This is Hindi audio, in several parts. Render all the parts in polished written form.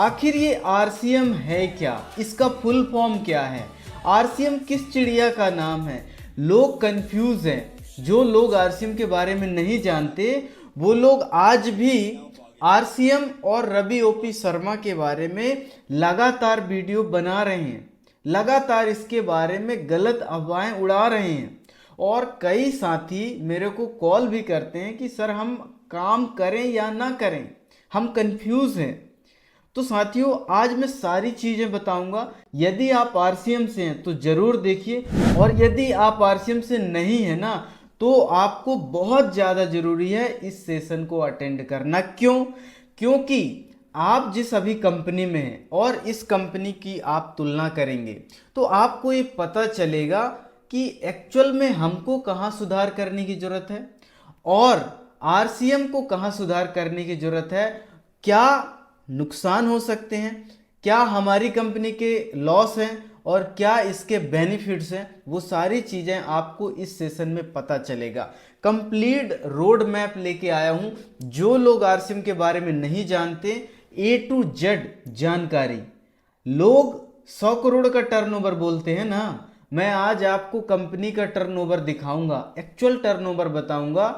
आखिर ये आरसीएम है क्या, इसका फुल फॉर्म क्या है, आरसीएम किस चिड़िया का नाम है। लोग कंफ्यूज हैं। जो लोग आरसीएम के बारे में नहीं जानते वो लोग आज भी आरसीएम और रवि ओपी शर्मा के बारे में लगातार वीडियो बना रहे हैं, लगातार इसके बारे में गलत अफवाहें उड़ा रहे हैं। और कई साथी मेरे को कॉल भी करते हैं कि सर हम काम करें या ना करें, हम कंफ्यूज हैं। तो साथियों आज मैं सारी चीजें बताऊंगा। यदि आप आरसीएम से हैं तो जरूर देखिए, और यदि आप आरसीएम से नहीं है ना तो आपको बहुत ज्यादा जरूरी है इस सेशन को अटेंड करना। क्यों? क्योंकि आप जिस अभी कंपनी में हैं और इस कंपनी की आप तुलना करेंगे तो आपको ये पता चलेगा कि एक्चुअल में हमको कहाँ सुधार करने की जरूरत है और आरसीएम को कहाँ सुधार करने की जरूरत है, क्या नुकसान हो सकते हैं, क्या हमारी कंपनी के लॉस हैं और क्या इसके बेनिफिट्स हैं। वो सारी चीजें आपको इस सेशन में पता चलेगा। कंप्लीट रोड मैप लेके आया हूं। जो लोग आरसीएम के बारे में नहीं जानते A to Z जानकारी। लोग 100 करोड़ का टर्नओवर बोलते हैं ना, मैं आज आपको कंपनी का टर्नओवर दिखाऊंगा, एक्चुअल टर्नओवर बताऊंगा,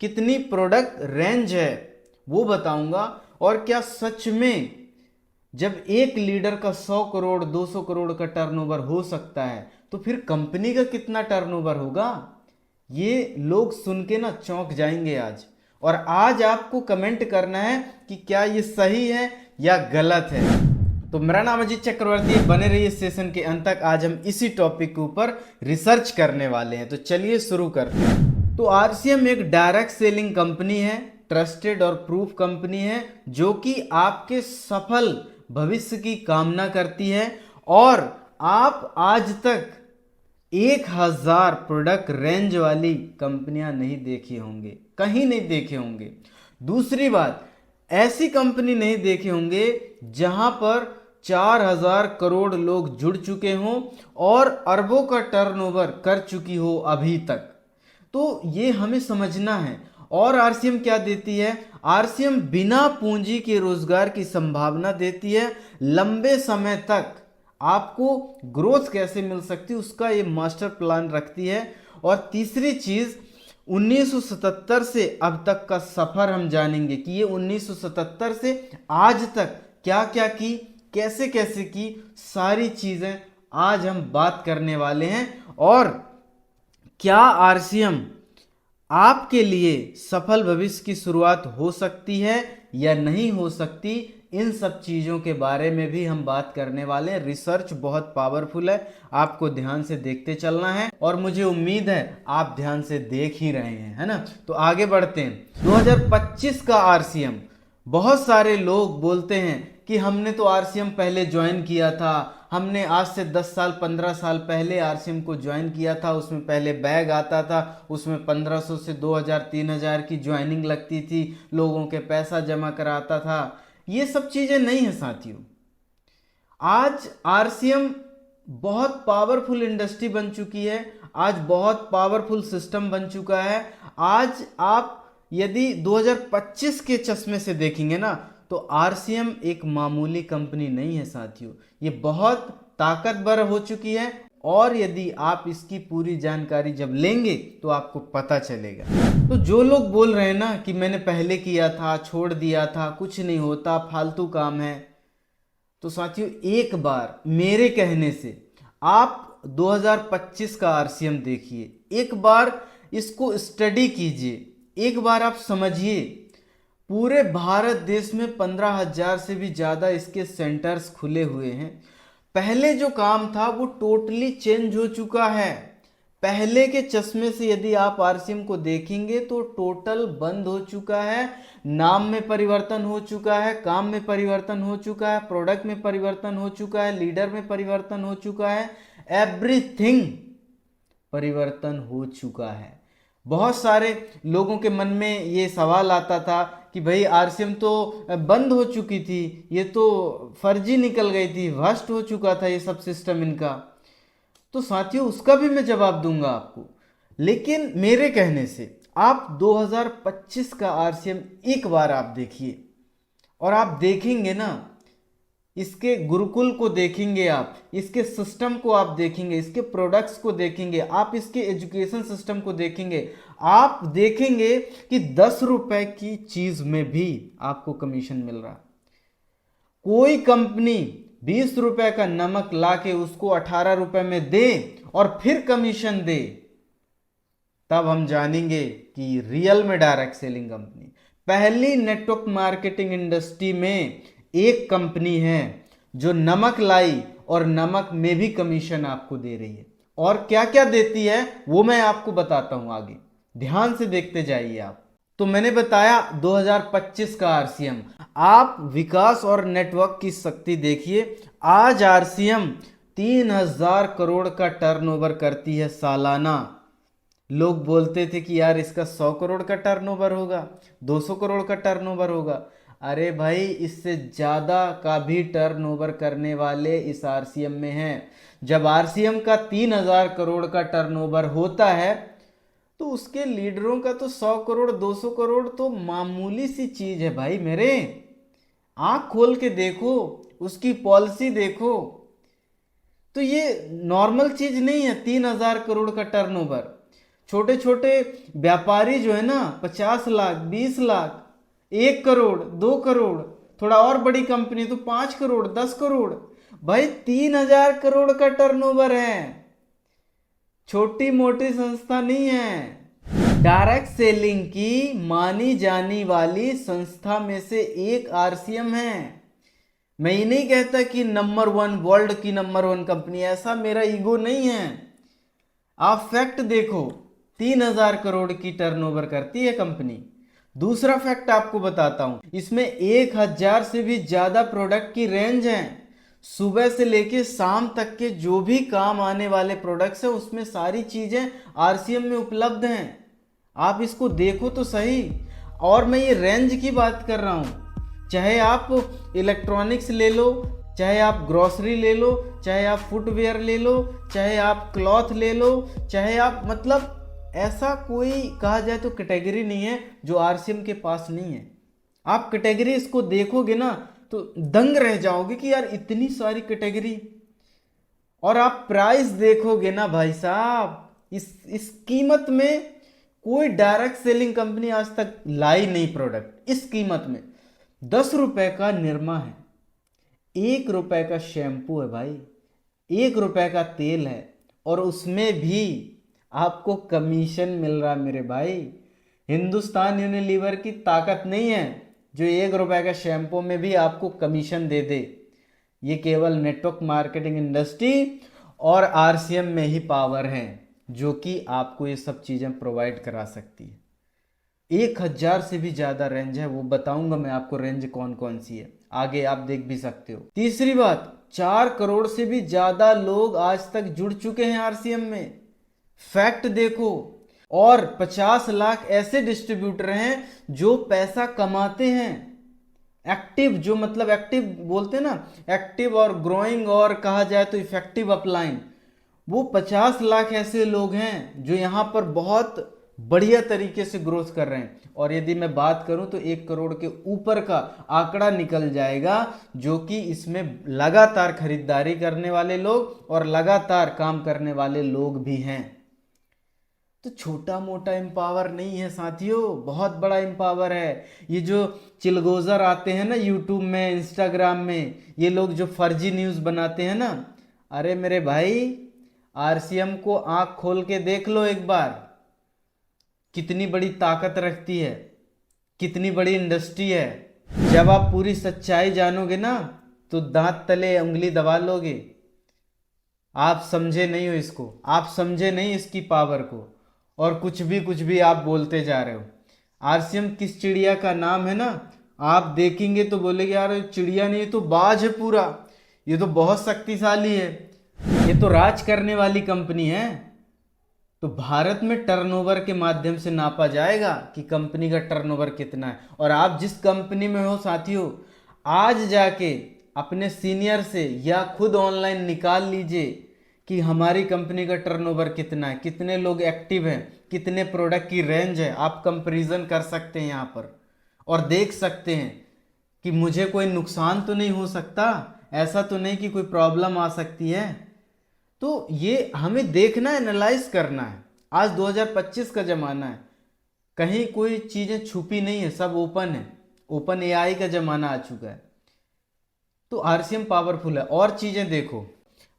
कितनी प्रोडक्ट रेंज है वो बताऊंगा। और क्या सच में जब एक लीडर का 100 करोड़ 200 करोड़ का टर्नओवर हो सकता है तो फिर कंपनी का कितना टर्नओवर होगा। ये लोग सुन के ना चौंक जाएंगे आज। और आज आपको कमेंट करना है कि क्या ये सही है या गलत है। तो मेरा नाम अजीत चक्रवर्ती है, बने रहिए सेशन के अंत तक। आज हम इसी टॉपिक के ऊपर रिसर्च करने वाले हैं। तो चलिए शुरू करते हैं। तो आरसीएम एक डायरेक्ट सेलिंग कंपनी है, ट्रस्टेड और प्रूफ कंपनी है जो कि आपके सफल भविष्य की कामना करती है। और आप आज तक 1000 प्रोडक्ट रेंज वाली कंपनियां नहीं देखे होंगे, कहीं नहीं देखे होंगे। दूसरी बात, ऐसी कंपनी नहीं देखे होंगे जहां पर 4000 करोड़ लोग जुड़ चुके हों और अरबों का टर्नओवर कर चुकी हो अभी तक। तो ये हमें समझना है। और आरसीएम क्या देती है? आरसीएम बिना पूंजी के रोजगार की संभावना देती है। लंबे समय तक आपको ग्रोथ कैसे मिल सकती है उसका ये मास्टर प्लान रखती है। और तीसरी चीज, 1977 से अब तक का सफर हम जानेंगे कि ये 1977 से आज तक क्या क्या की, कैसे कैसे की, सारी चीजें आज हम बात करने वाले हैं। और क्या आरसीएम आपके लिए सफल भविष्य की शुरुआत हो सकती है या नहीं हो सकती, इन सब चीजों के बारे में भी हम बात करने वाले हैं। रिसर्च बहुत पावरफुल है, आपको ध्यान से देखते चलना है और मुझे उम्मीद है आप ध्यान से देख ही रहे हैं, है ना। तो आगे बढ़ते हैं। 2025 का आरसीएम, बहुत सारे लोग बोलते हैं कि हमने तो आरसीएम पहले ज्वाइन किया था, हमने आज से 10 साल 15 साल पहले आरसीएम को ज्वाइन किया था, उसमें पहले बैग आता था, उसमें 1500 से 2000 3000 की ज्वाइनिंग लगती थी, लोगों के पैसा जमा कराता था। ये सब चीजें नहीं है साथियों। आज आरसीएम बहुत पावरफुल इंडस्ट्री बन चुकी है, आज बहुत पावरफुल सिस्टम बन चुका है। आज आप यदि 2025 के चश्मे से देखेंगे ना तो आरसीएम एक मामूली कंपनी नहीं है साथियों, ये बहुत ताकतवर हो चुकी है। और यदि आप इसकी पूरी जानकारी जब लेंगे तो आपको पता चलेगा। तो जो लोग बोल रहे हैं ना कि मैंने पहले किया था, छोड़ दिया था, कुछ नहीं होता, फालतू काम है, तो साथियों एक बार मेरे कहने से आप 2025 का आरसीएम देखिए, एक बार इसको स्टडी कीजिए, एक बार आप समझिए। पूरे भारत देश में 15,000 से भी ज़्यादा इसके सेंटर्स खुले हुए हैं। पहले जो काम था वो टोटली चेंज हो चुका है। पहले के चश्मे से यदि आप आरसीएम को देखेंगे तो टोटल बंद हो चुका है। नाम में परिवर्तन हो चुका है, काम में परिवर्तन हो चुका है, प्रोडक्ट में परिवर्तन हो चुका है, लीडर में परिवर्तन हो चुका है, एवरीथिंग परिवर्तन हो चुका है। बहुत सारे लोगों के मन में ये सवाल आता था कि भाई आरसीएम तो बंद हो चुकी थी, ये तो फर्जी निकल गई थी, भ्रष्ट हो चुका था ये सब सिस्टम इनका। तो साथियों उसका भी मैं जवाब दूंगा आपको, लेकिन मेरे कहने से आप 2025 का आरसीएम एक बार आप देखिए और आप देखेंगे ना इसके गुरुकुल को देखेंगे, आप इसके सिस्टम को आप देखेंगे, इसके प्रोडक्ट्स को देखेंगे, आप इसके एजुकेशन सिस्टम को देखेंगे, आप देखेंगे कि 10 रुपए की चीज में भी आपको कमीशन मिल रहा। कोई कंपनी 20 रुपए का नमक लाके उसको 18 रुपए में दे और फिर कमीशन दे, तब हम जानेंगे कि रियल में डायरेक्ट सेलिंग कंपनी। पहली नेटवर्क मार्केटिंग इंडस्ट्री में एक कंपनी है जो नमक लाई और नमक में भी कमीशन आपको दे रही है। और क्या क्या देती है वो मैं आपको बताता हूं आगे, ध्यान से देखते जाइए आप। तो मैंने बताया 2025 का आरसीएम। आप विकास और नेटवर्क की शक्ति देखिए। आज आरसीएम 3000 करोड़ का टर्नओवर करती है सालाना। लोग बोलते थे कि यार इसका 100 करोड़ का टर्नओवर होगा, 200 करोड़ का टर्नओवर होगा। अरे भाई, इससे ज़्यादा का भी टर्नओवर करने वाले इस आरसीएम में हैं। जब आरसीएम का 3000 करोड़ का टर्नओवर होता है तो उसके लीडरों का तो 100 करोड़ 200 करोड़ तो मामूली सी चीज़ है भाई मेरे। आंख खोल के देखो, उसकी पॉलिसी देखो, तो ये नॉर्मल चीज़ नहीं है 3000 करोड़ का टर्नओवर। छोटे छोटे व्यापारी जो है ना 50 लाख 20 लाख 1 करोड़ 2 करोड़, थोड़ा और बड़ी कंपनी तो 5 करोड़ 10 करोड़, भाई 3000 करोड़ का टर्नओवर है। छोटी मोटी संस्था नहीं है। डायरेक्ट सेलिंग की मानी जाने वाली संस्था में से एक आरसीएम है। मैं ये नहीं कहता कि नंबर 1 वर्ल्ड की नंबर 1 कंपनी, ऐसा मेरा ईगो नहीं है। आप फैक्ट देखो, 3000 करोड़ की टर्नओवर करती है कंपनी। दूसरा फैक्ट आपको बताता हूं, इसमें 1000 से भी ज्यादा प्रोडक्ट की रेंज है। सुबह से लेके शाम तक के जो भी काम आने वाले प्रोडक्ट्स हैं उसमें सारी चीजें आरसीएम में उपलब्ध हैं। आप इसको देखो तो सही। और मैं ये रेंज की बात कर रहा हूं, चाहे आप इलेक्ट्रॉनिक्स ले लो, चाहे आप ग्रोसरी ले लो, चाहे आप फुटवेयर ले लो, चाहे आप क्लॉथ ले लो, चाहे आप मतलब ऐसा कोई कहा जाए तो कैटेगरी नहीं है जो आरसीएम के पास नहीं है। आप कैटेगरी इसको देखोगे ना तो दंग रह जाओगे कि यार इतनी सारी कैटेगरी। और आप प्राइस देखोगे ना भाई साहब, इस कीमत में कोई डायरेक्ट सेलिंग कंपनी आज तक लाई नहीं प्रोडक्ट। इस कीमत में 10 रुपए का निरमा है, 1 रुपए का शैम्पू है भाई, 1 रुपए का तेल है, और उसमें भी आपको कमीशन मिल रहा मेरे भाई। हिंदुस्तान यूनिलीवर की ताकत नहीं है जो 1 रुपए का शैम्पू में भी आपको कमीशन दे दे। ये केवल नेटवर्क मार्केटिंग इंडस्ट्री और आरसीएम में ही पावर है जो कि आपको ये सब चीजें प्रोवाइड करा सकती है। 1000 से भी ज्यादा रेंज है, वो बताऊंगा मैं आपको रेंज कौन कौन सी है, आगे आप देख भी सकते हो। तीसरी बात, 4 करोड़ से भी ज्यादा लोग आज तक जुड़ चुके हैं आरसीएम में। फैक्ट देखो। और 50 लाख ऐसे डिस्ट्रीब्यूटर हैं जो पैसा कमाते हैं। एक्टिव, जो मतलब एक्टिव बोलते हैं ना, एक्टिव और ग्रोइंग और कहा जाए तो इफेक्टिव अपलाइन, वो 50 लाख ऐसे लोग हैं जो यहां पर बहुत बढ़िया तरीके से ग्रोथ कर रहे हैं। और यदि मैं बात करूं तो 1 करोड़ के ऊपर का आंकड़ा निकल जाएगा, जो कि इसमें लगातार खरीदारी करने वाले लोग और लगातार काम करने वाले लोग भी हैं। तो छोटा मोटा एम्पावर नहीं है साथियों, बहुत बड़ा एम्पावर है। ये जो चिलगोजर आते हैं ना यूट्यूब में, इंस्टाग्राम में, ये लोग जो फर्जी न्यूज़ बनाते हैं ना, अरे मेरे भाई आरसीएम को आंख खोल के देख लो एक बार, कितनी बड़ी ताकत रखती है, कितनी बड़ी इंडस्ट्री है। जब आप पूरी सच्चाई जानोगे ना तो दांत तले उंगली दबा लोगे। आप समझे नहीं हो इसको, आप समझे नहीं इसकी पावर को, और कुछ भी आप बोलते जा रहे हो। आरसीएम किस चिड़िया का नाम है ना, आप देखेंगे तो बोलेंगे यार चिड़िया नहीं, ये तो बाज है पूरा, ये तो बहुत शक्तिशाली है, ये तो राज करने वाली कंपनी है। तो भारत में टर्नओवर के माध्यम से नापा जाएगा कि कंपनी का टर्नओवर कितना है। और आप जिस कंपनी में हो साथियों, आज जाके अपने सीनियर से या खुद ऑनलाइन निकाल लीजिए कि हमारी कंपनी का टर्नओवर कितना है, कितने लोग एक्टिव हैं, कितने प्रोडक्ट की रेंज है। आप कंपैरिजन कर सकते हैं यहाँ पर और देख सकते हैं कि मुझे कोई नुकसान तो नहीं हो सकता, ऐसा तो नहीं कि कोई प्रॉब्लम आ सकती है। तो ये हमें देखना है, एनालाइज करना है। आज 2025 का ज़माना है, कहीं कोई चीज़ें छुपी नहीं है, सब ओपन है। ओपन एआई का ज़माना आ चुका है। तो आरसीएम पावरफुल है। और चीज़ें देखो,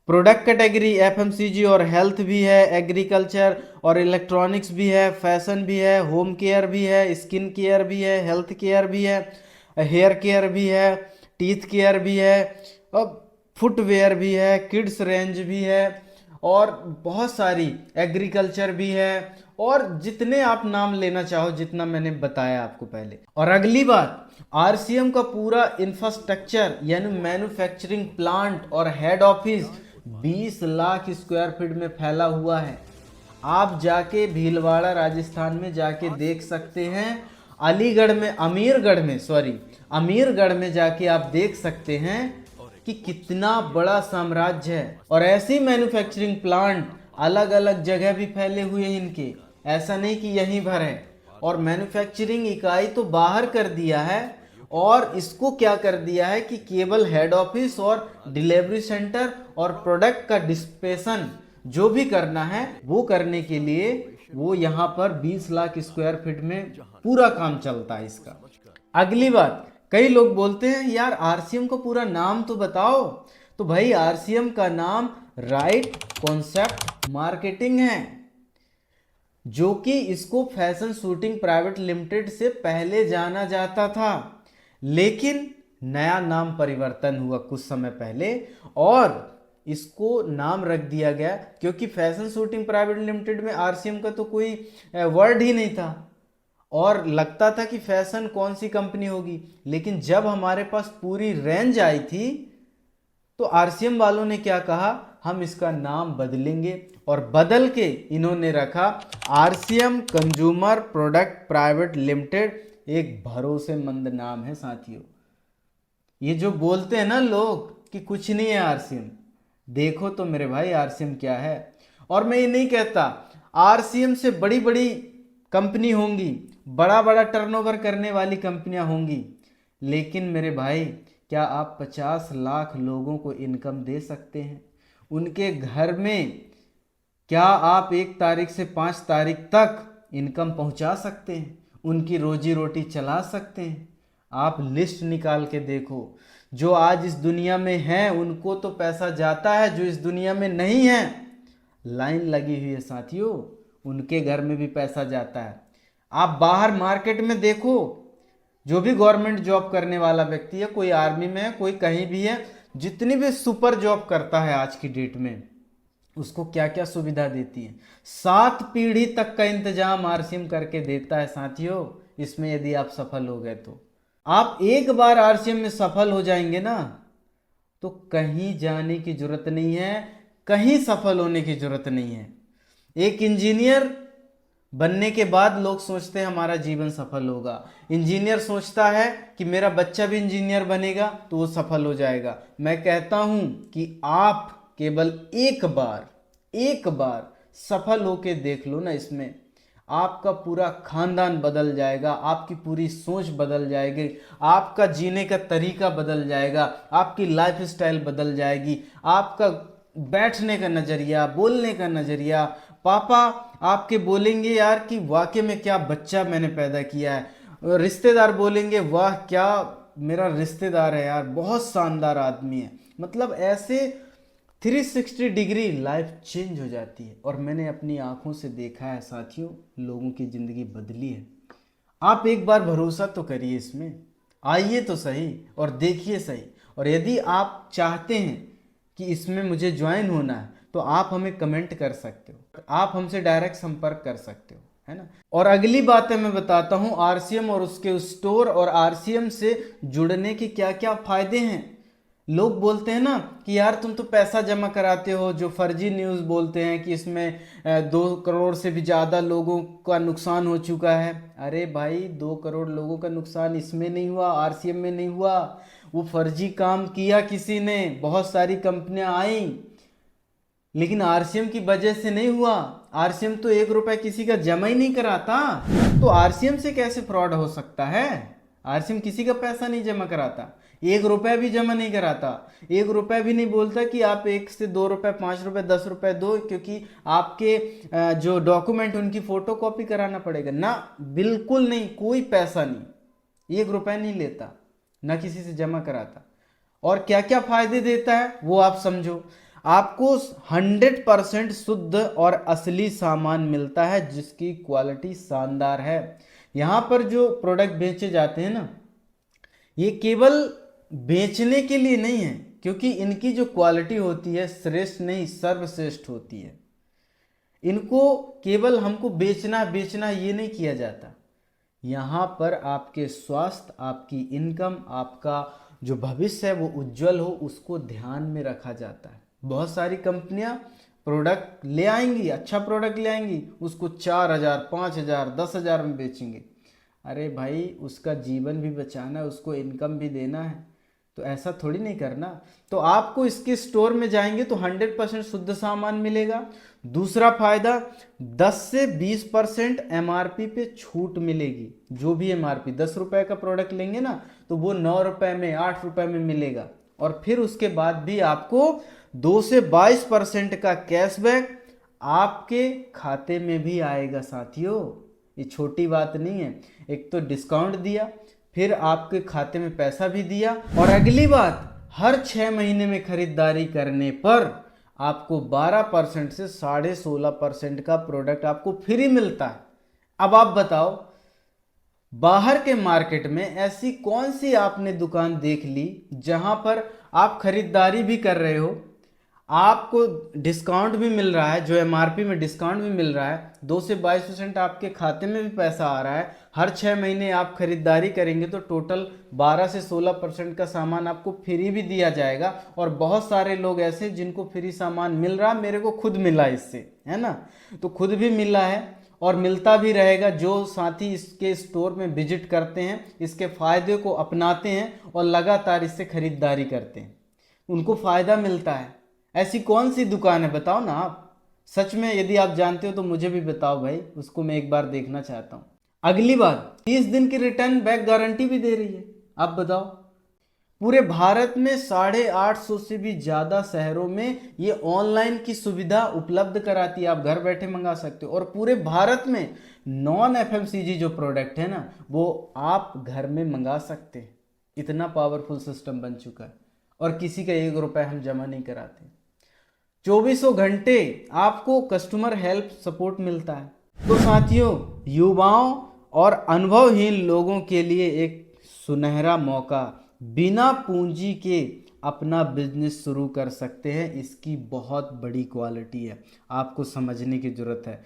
प्रोडक्ट कैटेगरी एफएमसीजी और हेल्थ भी है, एग्रीकल्चर और इलेक्ट्रॉनिक्स भी है, फैशन भी है, होम केयर भी है, स्किन केयर भी है, हेल्थ केयर भी है, हेयर केयर भी है, टीथ केयर भी है, और फुटवेयर भी है, किड्स रेंज भी है, और बहुत सारी एग्रीकल्चर भी है, और जितने आप नाम लेना चाहो, जितना मैंने बताया आपको पहले। और अगली बात, आरसीएम का पूरा इंफ्रास्ट्रक्चर यानी मैन्युफैक्चरिंग प्लांट और head office 20 lakh square feet में फैला हुआ है। आप जाके भीलवाड़ा राजस्थान में जाके देख सकते हैं, अलीगढ़ में, अमीरगढ़ में जाके आप देख सकते हैं कि कितना बड़ा साम्राज्य है। और ऐसे ही मैन्युफैक्चरिंग प्लांट अलग अलग जगह भी फैले हुए हैं इनके, ऐसा नहीं कि यहीं भर है। और मैन्युफैक्चरिंग इकाई तो बाहर कर दिया है, और इसको क्या कर दिया है कि केवल हेड ऑफिस और डिलीवरी सेंटर और प्रोडक्ट का डिस्पेशन जो भी करना है वो करने के लिए वो यहाँ पर 20 लाख स्क्वायर फीट में पूरा काम चलता है इसका। अगली बात, कई लोग बोलते हैं यार आरसीएम को पूरा नाम तो बताओ। तो भाई आरसीएम का नाम राइट कॉन्सेप्ट मार्केटिंग है, जो कि इसको फैशन शूटिंग प्राइवेट लिमिटेड से पहले जाना जाता था, लेकिन नया नाम परिवर्तन हुआ कुछ समय पहले और इसको नाम रख दिया गया, क्योंकि फैशन शूटिंग प्राइवेट लिमिटेड में आरसीएम का तो कोई वर्ड ही नहीं था और लगता था कि फैशन कौन सी कंपनी होगी। लेकिन जब हमारे पास पूरी रेंज आई थी तो आरसीएम वालों ने क्या कहा, हम इसका नाम बदलेंगे, और बदल के इन्होंने रखा RCM consumer product private limited. एक भरोसेमंद नाम है साथियों। ये जो बोलते हैं ना लोग कि कुछ नहीं है आरसीएम, देखो तो मेरे भाई आरसीएम क्या है। और मैं ये नहीं कहता आरसीएम से बड़ी बड़ी कंपनी होंगी, बड़ा बड़ा टर्नओवर करने वाली कंपनियां होंगी, लेकिन मेरे भाई क्या आप 50 लाख लोगों को इनकम दे सकते हैं? उनके घर में क्या आप 1 तारीख से 5 तारीख तक इनकम पहुंचा सकते हैं? उनकी रोजी रोटी चला सकते हैं? आप लिस्ट निकाल के देखो, जो आज इस दुनिया में हैं उनको तो पैसा जाता है, जो इस दुनिया में नहीं है लाइन लगी हुई है साथियों, उनके घर में भी पैसा जाता है। आप बाहर मार्केट में देखो, जो भी गवर्नमेंट जॉब करने वाला व्यक्ति है, कोई आर्मी में है, कोई कहीं भी है, जितनी भी सुपर जॉब करता है आज की डेट में, उसको क्या क्या सुविधा देती है। 7 पीढ़ी तक का इंतजाम आरसीएम करके देता है साथियों। इसमें यदि आप सफल हो गए तो आप एक बार आरसीएम में सफल हो जाएंगे ना, तो कहीं जाने की जरूरत नहीं है, कहीं सफल होने की जरूरत नहीं है। एक इंजीनियर बनने के बाद लोग सोचते हैं हमारा जीवन सफल होगा। इंजीनियर सोचता है कि मेरा बच्चा भी इंजीनियर बनेगा तो वो सफल हो जाएगा। मैं कहता हूं कि आप केवल एक बार सफल होके देख लो ना, इसमें आपका पूरा खानदान बदल जाएगा, आपकी पूरी सोच बदल जाएगी, आपका जीने का तरीका बदल जाएगा, आपकी लाइफ स्टाइल बदल जाएगी, आपका बैठने का नज़रिया, बोलने का नज़रिया। पापा आपके बोलेंगे यार कि वाकई में क्या बच्चा मैंने पैदा किया है। रिश्तेदार बोलेंगे वाह क्या मेरा रिश्तेदार है यार, बहुत शानदार आदमी है। मतलब ऐसे 360 डिग्री लाइफ चेंज हो जाती है। और मैंने अपनी आंखों से देखा है साथियों, लोगों की ज़िंदगी बदली है। आप एक बार भरोसा तो करिए, इसमें आइए तो सही और देखिए सही। और यदि आप चाहते हैं कि इसमें मुझे ज्वाइन होना है तो आप हमें कमेंट कर सकते हो, आप हमसे डायरेक्ट संपर्क कर सकते हो, है ना। और अगली बात है मैं बताता हूँ आरसीएम और उसके स्टोर और आरसीएम से जुड़ने के क्या क्या फायदे हैं। लोग बोलते हैं ना कि यार तुम तो पैसा जमा कराते हो, जो फर्जी न्यूज़ बोलते हैं कि इसमें 2 करोड़ से भी ज़्यादा लोगों का नुकसान हो चुका है। अरे भाई 2 करोड़ लोगों का नुकसान इसमें नहीं हुआ, आरसीएम में नहीं हुआ। वो फर्जी काम किया किसी ने, बहुत सारी कंपनियां आई, लेकिन आरसीएम की वजह से नहीं हुआ। आरसीएम तो 1 रुपए किसी का जमा ही नहीं कराता, तो आरसीएम से कैसे फ्रॉड हो सकता है? आरसीएम किसी का पैसा नहीं जमा कराता, 1 रुपया भी जमा नहीं कराता, 1 रुपया भी नहीं बोलता कि आप 1 से 2 रुपए, 5 रुपए, 10 रुपए दो, क्योंकि आपके जो डॉक्यूमेंट उनकी फोटो कॉपी कराना पड़ेगा ना, बिल्कुल नहीं, कोई पैसा नहीं, 1 रुपया नहीं लेता, ना किसी से जमा कराता। और क्या क्या फायदे देता है वो आप समझो। आपको 100% शुद्ध और असली सामान मिलता है जिसकी क्वालिटी शानदार है। यहाँ पर जो प्रोडक्ट बेचे जाते हैं ना, ये केवल बेचने के लिए नहीं है, क्योंकि इनकी जो क्वालिटी होती है श्रेष्ठ नहीं सर्वश्रेष्ठ होती है। इनको केवल हमको बेचना बेचना ये नहीं किया जाता, यहाँ पर आपके स्वास्थ्य, आपकी इनकम, आपका जो भविष्य है वो उज्जवल हो, उसको ध्यान में रखा जाता है। बहुत सारी कंपनियां प्रोडक्ट ले आएंगी, अच्छा प्रोडक्ट ले आएंगी, उसको 4,000, 5,000, 10,000 में बेचेंगे। अरे भाई, उसका जीवन भी बचाना है, उसको इनकम भी देना है, तो ऐसा थोड़ी नहीं करना। तो आपको इसके स्टोर में जाएंगे तो 100% शुद्ध सामान मिलेगा। दूसरा फायदा, 10 से 20% एमआरपी पे छूट मिलेगी। जो भी एमआरपी 10 रुपए का प्रोडक्ट लेंगे ना, तो वो 9 रुपए में, 8 रुपए में मिलेगा। और फिर उसके बाद भी आपको 2 से 22% का कैशबैक आपके खाते में भी आएगा साथियों। ये छोटी बात नहीं है, एक तो डिस्काउंट दिया, फिर आपके खाते में पैसा भी दिया, और अगली बात, हर 6 महीने में खरीदारी करने पर आपको 12% से 16.5% का प्रोडक्ट आपको फ्री मिलता है। अब आप बताओ, बाहर के मार्केट में ऐसी कौन सी आपने दुकान देख ली जहां पर आप खरीदारी भी कर रहे हो, आपको डिस्काउंट भी मिल रहा है, जो एमआरपी में डिस्काउंट भी मिल रहा है, 2 से 22% आपके खाते में भी पैसा आ रहा है, हर 6 महीने आप खरीदारी करेंगे तो टोटल 12 से 16% का सामान आपको फ्री भी दिया जाएगा। और बहुत सारे लोग ऐसे जिनको फ्री सामान मिल रहा, मेरे को खुद मिला इससे, है ना, तो खुद भी मिला है और मिलता भी रहेगा। जो साथी इसके स्टोर में विजिट करते हैं, इसके फायदे को अपनाते हैं और लगातार इससे खरीदारी करते हैं, उनको फायदा मिलता है। ऐसी कौन सी दुकान है बताओ ना आप, सच में यदि आप जानते हो तो मुझे भी बताओ भाई, उसको मैं एक बार देखना चाहता हूं। अगली बात, 30 दिन की रिटर्न बैक गारंटी भी दे रही है। आप बताओ, पूरे भारत में 850 से भी ज्यादा शहरों में ये ऑनलाइन की सुविधा उपलब्ध कराती है, आप घर बैठे मंगा सकते हो। और पूरे भारत में नॉन एफएमसीजी जो प्रोडक्ट है ना, वो आप घर में मंगा सकते हैं। इतना पावरफुल सिस्टम बन चुका है, और किसी का 1 रुपया हम जमा नहीं कराते। 24 घंटे आपको कस्टमर हेल्प सपोर्ट मिलता है। तो साथियों, युवाओं और अनुभवहीन लोगों के लिए एक सुनहरा मौका, बिना पूंजी के अपना बिजनेस शुरू कर सकते हैं। इसकी बहुत बड़ी क्वालिटी है, आपको समझने की जरूरत है।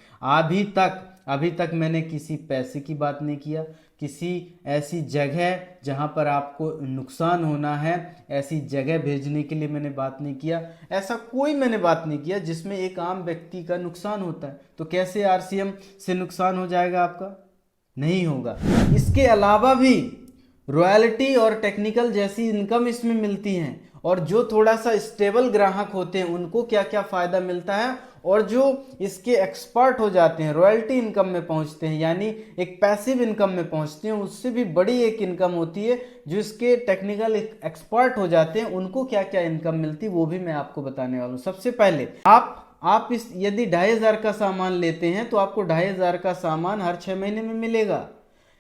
अभी तक मैंने किसी पैसे की बात नहीं किया, किसी ऐसी जगह जहां पर आपको नुकसान होना है, ऐसी जगह भेजने के लिए मैंने बात नहीं किया। ऐसा कोई मैंने बात नहीं किया जिसमें एक आम व्यक्ति का नुकसान होता है। तो कैसे आरसीएम से नुकसान हो जाएगा आपका? नहीं होगा। इसके अलावा भी रॉयल्टी और टेक्निकल जैसी इनकम इसमें मिलती हैं। और जो थोड़ा सा स्टेबल ग्राहक होते हैं उनको क्या क्या फायदा मिलता है, और जो इसके एक्सपर्ट हो जाते हैं, रॉयल्टी इनकम में पहुंचते हैं, यानी एक पैसिव इनकम में पहुंचते हैं, उससे भी बड़ी एक इनकम होती है। जो इसके टेक्निकल एक्सपर्ट हो जाते हैं उनको क्या क्या इनकम मिलती है वो भी मैं आपको बताने वाला हूँ। सबसे पहले आप इस यदि 2,500 का सामान लेते हैं तो आपको 2,500 का सामान हर 6 महीने में मिलेगा।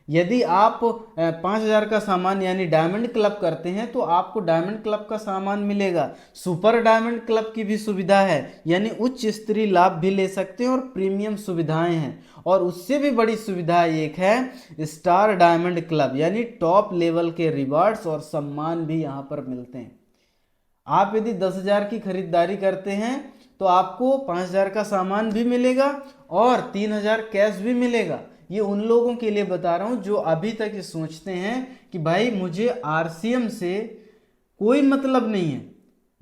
यदि आप 5,000 का सामान यानी डायमंड क्लब करते हैं तो आपको डायमंड क्लब का सामान मिलेगा। सुपर डायमंड क्लब की भी सुविधा है, यानी उच्च स्तरीय लाभ भी ले सकते हैं और प्रीमियम सुविधाएं हैं। और उससे भी बड़ी सुविधा एक है स्टार डायमंड क्लब, यानी टॉप लेवल के रिवार्ड्स और सम्मान भी यहाँ पर मिलते हैं। आप यदि 10,000 की खरीदारी करते हैं तो आपको 5,000 का सामान भी मिलेगा और 3,000 कैश भी मिलेगा। ये उन लोगों के लिए बता रहा हूं जो अभी तक ये सोचते हैं कि भाई मुझे आरसीएम से कोई मतलब नहीं है,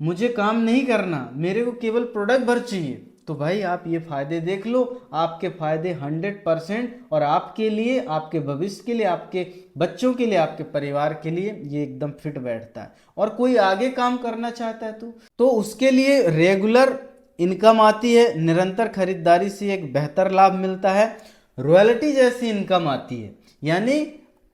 मुझे काम नहीं करना, मेरे को केवल प्रोडक्ट भर चाहिए। तो भाई आप ये फायदे देख लो, आपके फायदे 100% और आपके लिए, आपके भविष्य के लिए, आपके बच्चों के लिए, आपके परिवार के लिए ये एकदम फिट बैठता है। और कोई आगे काम करना चाहता है तो उसके लिए रेगुलर इनकम आती है, निरंतर खरीदारी से एक बेहतर लाभ मिलता है, रॉयल्टी जैसी इनकम आती है, यानी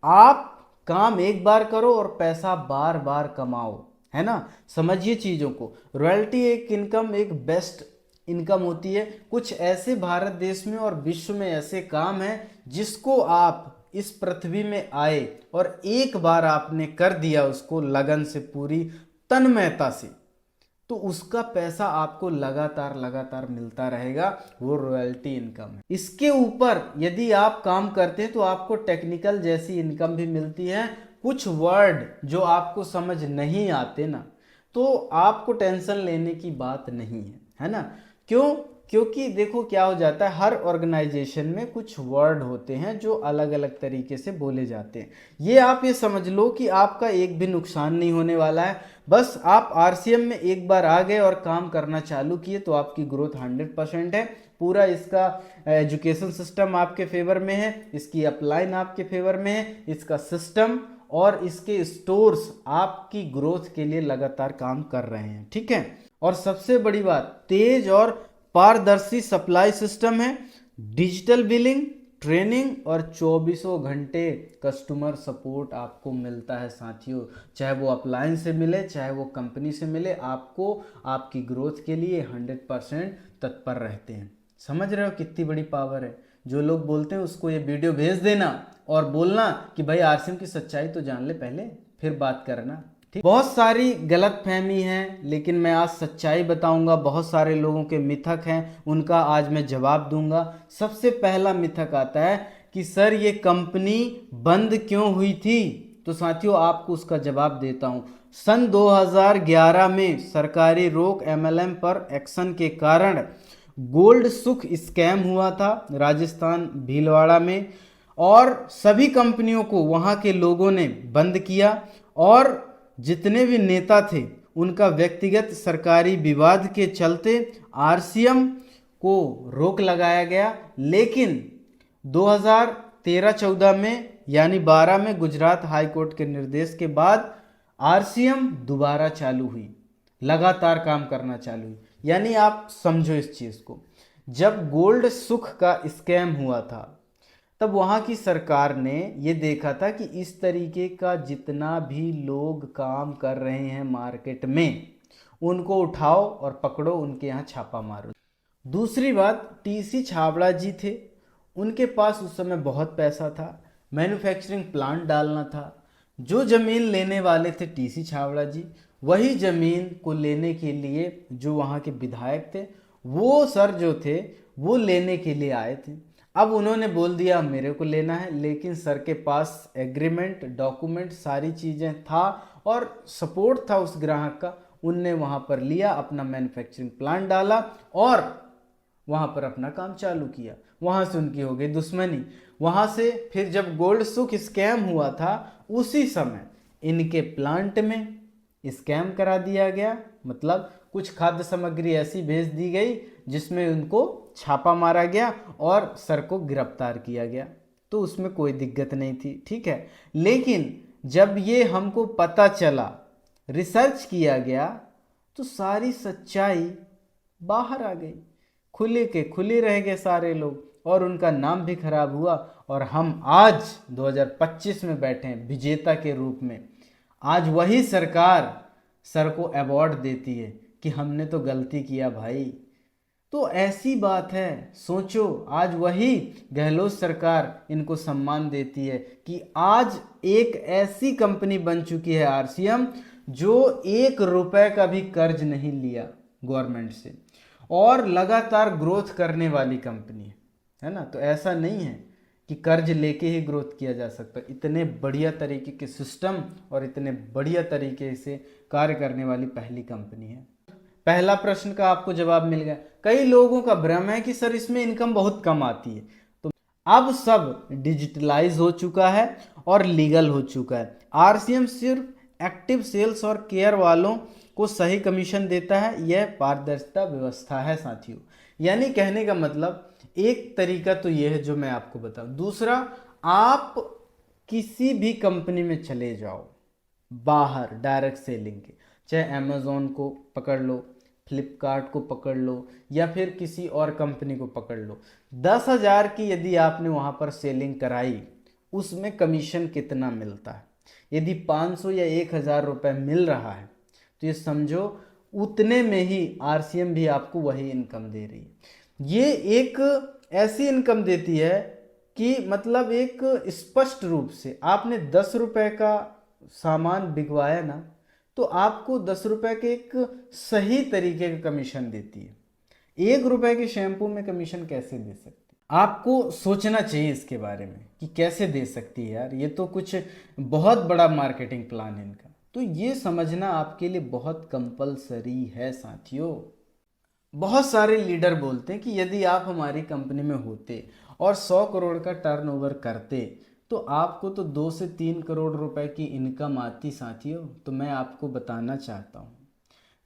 आप काम एक बार करो और पैसा बार बार कमाओ, है ना। समझिए चीज़ों को। रॉयल्टी एक इनकम, एक बेस्ट इनकम होती है। कुछ ऐसे भारत देश में और विश्व में ऐसे काम हैं जिसको आप इस पृथ्वी में आए और एक बार आपने कर दिया उसको लगन से, पूरी तन्मयता से, तो उसका पैसा आपको लगातार लगातार मिलता रहेगा। वो रॉयल्टी इनकम है। इसके ऊपर यदि आप काम करते हैं तो आपको टेक्निकल जैसी इनकम भी मिलती है। कुछ वर्ड जो आपको समझ नहीं आते ना, तो आपको टेंशन लेने की बात नहीं है ना। क्यों? क्योंकि देखो क्या हो जाता है, हर ऑर्गेनाइजेशन में कुछ वर्ड होते हैं जो अलग अलग तरीके से बोले जाते हैं। ये समझ लो कि आपका एक भी नुकसान नहीं होने वाला है। बस आप आरसीएम में एक बार आ गए और काम करना चालू किए तो आपकी ग्रोथ 100% है। पूरा इसका एजुकेशन सिस्टम आपके फेवर में है, इसकी अपलाइन आपके फेवर में है, इसका सिस्टम और इसके स्टोर्स आपकी ग्रोथ के लिए लगातार काम कर रहे हैं, ठीक है। और सबसे बड़ी बात, तेज और पारदर्शी सप्लाई सिस्टम है, डिजिटल बिलिंग, ट्रेनिंग और 24 घंटे कस्टमर सपोर्ट आपको मिलता है साथियों। चाहे वो अपलाइन से मिले, चाहे वो कंपनी से मिले, आपको आपकी ग्रोथ के लिए 100% तत्पर रहते हैं। समझ रहे हो कितनी बड़ी पावर है। जो लोग बोलते हैं उसको ये वीडियो भेज देना और बोलना कि भाई आरसीएम की सच्चाई तो जान ले पहले, फिर बात करना, ठीक। बहुत सारी गलत फहमी है, लेकिन मैं आज सच्चाई बताऊंगा। बहुत सारे लोगों के मिथक हैं, उनका आज मैं जवाब दूंगा। सबसे पहला मिथक आता है कि सर ये कंपनी बंद क्यों हुई थी। तो साथियों आपको उसका जवाब देता हूं। सन 2011 में सरकारी रोक एमएलएम पर एक्शन के कारण गोल्ड सुख स्कैम हुआ था राजस्थान भीलवाड़ा में, और सभी कंपनियों को वहां के लोगों ने बंद किया और जितने भी नेता थे उनका व्यक्तिगत सरकारी विवाद के चलते आरसीएम को रोक लगाया गया। लेकिन 2013-14 में यानी 12 में गुजरात हाई कोर्ट के निर्देश के बाद आरसीएम दोबारा चालू हुई, लगातार काम करना चालू हुई। यानी आप समझो इस चीज़ को, जब गोल्ड सुख का स्कैम हुआ था तब वहाँ की सरकार ने ये देखा था कि इस तरीके का जितना भी लोग काम कर रहे हैं मार्केट में, उनको उठाओ और पकड़ो, उनके यहाँ छापा मारो। दूसरी बात, टीसी छाबड़ा जी थे, उनके पास उस समय बहुत पैसा था, मैन्युफैक्चरिंग प्लांट डालना था। जो ज़मीन लेने वाले थे टीसी छाबड़ा जी, वही ज़मीन को लेने के लिए जो वहाँ के विधायक थे वो सर जो थे वो लेने के लिए आए थे। अब उन्होंने बोल दिया मेरे को लेना है, लेकिन सर के पास एग्रीमेंट, डॉक्यूमेंट, सारी चीज़ें था और सपोर्ट था उस ग्राहक का। उनने वहाँ पर लिया, अपना मैन्युफैक्चरिंग प्लांट डाला और वहाँ पर अपना काम चालू किया। वहाँ से उनकी हो गई दुश्मनी। वहाँ से फिर जब गोल्ड सुख स्कैम हुआ था उसी समय इनके प्लांट में स्कैम करा दिया गया। मतलब कुछ खाद्य सामग्री ऐसी भेज दी गई जिसमें उनको छापा मारा गया और सर को गिरफ्तार किया गया। तो उसमें कोई दिक्कत नहीं थी, ठीक है। लेकिन जब ये हमको पता चला, रिसर्च किया गया, तो सारी सच्चाई बाहर आ गई। खुले के खुले रह गए सारे लोग और उनका नाम भी खराब हुआ। और हम आज 2025 में बैठे हैं विजेता के रूप में। आज वही सरकार सर को अवार्ड देती है कि हमने तो गलती किया भाई। तो ऐसी बात है, सोचो, आज वही गहलोत सरकार इनको सम्मान देती है कि आज एक ऐसी कंपनी बन चुकी है आरसीएम जो 1 रुपए का भी कर्ज नहीं लिया गवर्नमेंट से और लगातार ग्रोथ करने वाली कंपनी है ना। तो ऐसा नहीं है कि कर्ज लेके ही ग्रोथ किया जा सकता। इतने बढ़िया तरीके के सिस्टम और इतने बढ़िया तरीके से कार्य करने वाली पहली कंपनी है। पहला प्रश्न का आपको जवाब मिल गया। कई लोगों का भ्रम है कि सर इसमें इनकम बहुत कम आती है। तो अब सब डिजिटलाइज हो चुका है और लीगल हो चुका है। आरसीएम सिर्फ एक्टिव सेल्स और केयर वालों को सही कमीशन देता है। यह पारदर्शिता व्यवस्था है साथियों। यानी कहने का मतलब एक तरीका तो यह है जो मैं आपको बताऊं। दूसरा, आप किसी भी कंपनी में चले जाओ बाहर डायरेक्ट सेलिंग के, चाहे अमेजोन को पकड़ लो, फ्लिपकार्ट को पकड़ लो या फिर किसी और कंपनी को पकड़ लो, 10,000 की यदि आपने वहाँ पर सेलिंग कराई, उसमें कमीशन कितना मिलता है। यदि 500 या 1000 रुपये मिल रहा है तो ये समझो उतने में ही आरसीएम भी आपको वही इनकम दे रही है। ये एक ऐसी इनकम देती है कि मतलब एक स्पष्ट रूप से आपने 10 रुपये का सामान बिकवाया ना, तो आपको 10 रुपये के एक सही तरीके का कमीशन देती है। 1 रुपये के शैम्पू में कमीशन कैसे दे सकती है? आपको सोचना चाहिए इसके बारे में कि कैसे दे सकती है यार, ये तो कुछ बहुत बड़ा मार्केटिंग प्लान है इनका। तो ये समझना आपके लिए बहुत कंपलसरी है साथियों। बहुत सारे लीडर बोलते हैं कि यदि आप हमारी कंपनी में होते और 100 करोड़ का टर्नओवर करते तो आपको तो 2 से 3 करोड़ रुपए की इनकम आती साथियों। तो मैं आपको बताना चाहता हूँ,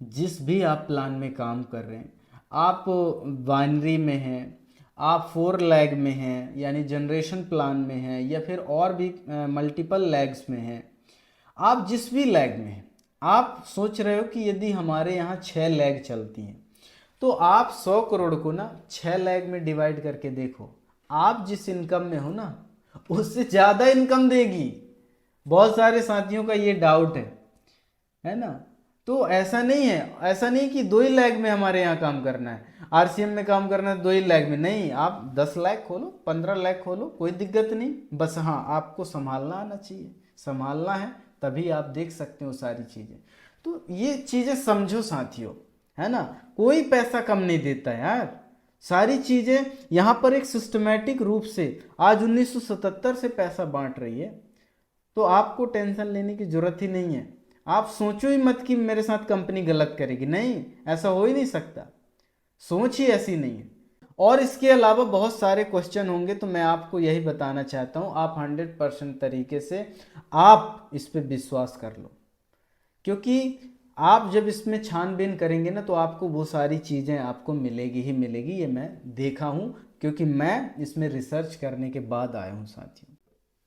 जिस भी आप प्लान में काम कर रहे हैं, आप बाइनरी में हैं, आप 4 लैग में हैं यानी जनरेशन प्लान में हैं, या फिर और भी मल्टीपल लैग्स में हैं, आप जिस भी लैग में हैं, आप सोच रहे हो कि यदि हमारे यहाँ 6 लैग चलती हैं तो आप 100 करोड़ को ना 6 लैग में डिवाइड करके देखो, आप जिस इनकम में हो ना उससे ज़्यादा इनकम देगी। बहुत सारे साथियों का ये डाउट है ना। तो ऐसा नहीं है, ऐसा नहीं कि 2 ही लैग में हमारे यहाँ काम करना है, आरसीएम में काम करना है 2 ही लैग में, नहीं, आप 10 लाख खोलो, 15 लाख खोलो, कोई दिक्कत नहीं। बस हाँ, आपको संभालना आना चाहिए, संभालना है तभी आप देख सकते हो सारी चीज़ें। तो ये चीज़ें समझो साथियों, है ना। कोई पैसा कम नहीं देता यार, सारी चीज़ें यहाँ पर एक सिस्टमेटिक रूप से आज 1977 से पैसा बांट रही है। तो आपको टेंशन लेने की जरूरत ही नहीं है। आप सोचो ही मत कि मेरे साथ कंपनी गलत करेगी, नहीं, ऐसा हो ही नहीं सकता, सोच ही ऐसी नहीं है। और इसके अलावा बहुत सारे क्वेश्चन होंगे, तो मैं आपको यही बताना चाहता हूँ, आप 100% तरीके से आप इस पर विश्वास कर लो, क्योंकि आप जब इसमें छानबीन करेंगे ना तो आपको वो सारी चीज़ें आपको मिलेगी ही मिलेगी। ये मैं देखा हूँ, क्योंकि मैं इसमें रिसर्च करने के बाद आया हूँ साथियों।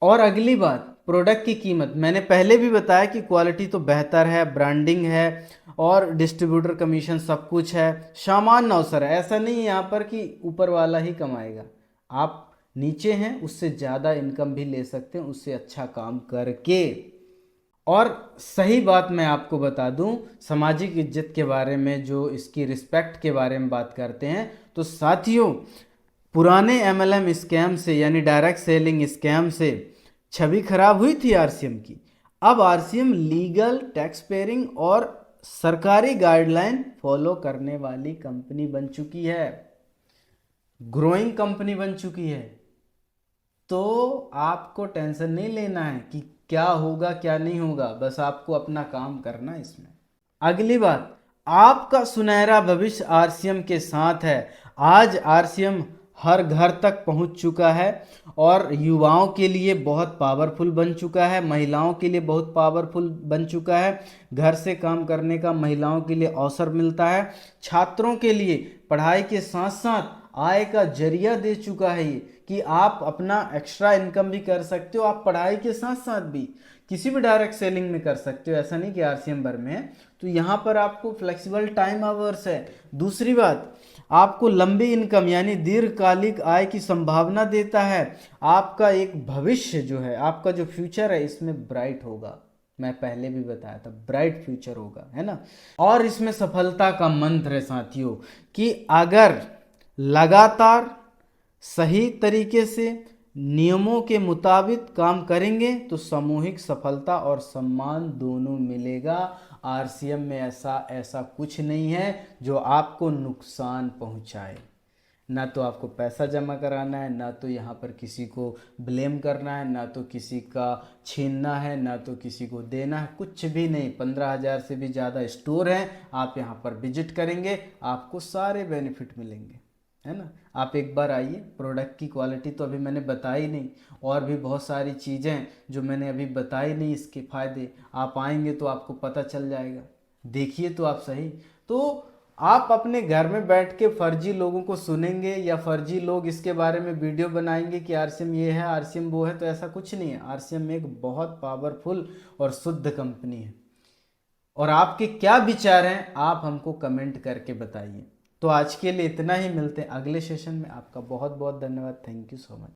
और अगली बात, प्रोडक्ट की कीमत, मैंने पहले भी बताया कि क्वालिटी तो बेहतर है, ब्रांडिंग है और डिस्ट्रीब्यूटर कमीशन सब कुछ है, सामान्य अवसर है। ऐसा नहीं है यहाँ पर कि ऊपर वाला ही कमाएगा, आप नीचे हैं उससे ज़्यादा इनकम भी ले सकते हैं, उससे अच्छा काम करके। और सही बात मैं आपको बता दूं, सामाजिक इज्जत के बारे में, जो इसकी रिस्पेक्ट के बारे में बात करते हैं, तो साथियों पुराने एमएलएम स्कैम से यानी डायरेक्ट सेलिंग स्कैम से छवि खराब हुई थी आरसीएम की। अब आरसीएम लीगल, टैक्स पेयरिंग और सरकारी गाइडलाइन फॉलो करने वाली कंपनी बन चुकी है, ग्रोइंग कंपनी बन चुकी है। तो आपको टेंशन नहीं लेना है कि क्या होगा क्या नहीं होगा, बस आपको अपना काम करना है इसमें। अगली बात, आपका सुनहरा भविष्य आरसीएम के साथ है। आज आरसीएम हर घर तक पहुंच चुका है और युवाओं के लिए बहुत पावरफुल बन चुका है, महिलाओं के लिए बहुत पावरफुल बन चुका है। घर से काम करने का महिलाओं के लिए अवसर मिलता है, छात्रों के लिए पढ़ाई के साथ साथ आय का जरिया दे चुका है ये, कि आप अपना एक्स्ट्रा इनकम भी कर सकते हो, आप पढ़ाई के साथ साथ भी किसी भी डायरेक्ट सेलिंग में कर सकते हो, ऐसा नहीं कि आरसीएम भर में है। तो यहाँ पर आपको फ्लेक्सिबल टाइम आवर्स है। दूसरी बात, आपको लंबी इनकम यानी दीर्घकालिक आय की संभावना देता है। आपका एक भविष्य जो है, आपका जो फ्यूचर है इसमें ब्राइट होगा, मैं पहले भी बताया था, ब्राइट फ्यूचर होगा, है ना। और इसमें सफलता का मंत्र है साथियों, कि अगर लगातार सही तरीके से नियमों के मुताबिक काम करेंगे तो सामूहिक सफलता और सम्मान दोनों मिलेगा। आरसीएम में ऐसा कुछ नहीं है जो आपको नुकसान पहुंचाए। ना तो आपको पैसा जमा कराना है, ना तो यहाँ पर किसी को ब्लेम करना है, ना तो किसी का छीनना है, ना तो किसी को देना है, कुछ भी नहीं। 15,000 से भी ज़्यादा स्टोर हैं, आप यहाँ पर विजिट करेंगे आपको सारे बेनिफिट मिलेंगे, है ना। आप एक बार आइए। प्रोडक्ट की क्वालिटी तो अभी मैंने बताई नहीं, और भी बहुत सारी चीज़ें जो मैंने अभी बताई नहीं, इसके फ़ायदे आप आएंगे तो आपको पता चल जाएगा। देखिए तो आप सही। तो आप अपने घर में बैठ के फर्जी लोगों को सुनेंगे या फर्जी लोग इसके बारे में वीडियो बनाएंगे कि आरसीएम ये है, आरसीएम वो है, तो ऐसा कुछ नहीं है। आरसीएम एक बहुत पावरफुल और शुद्ध कंपनी है। और आपके क्या विचार हैं आप हमको कमेंट करके बताइए। तो आज के लिए इतना ही, मिलते हैं अगले सेशन में। आपका बहुत बहुत धन्यवाद। Thank you so much.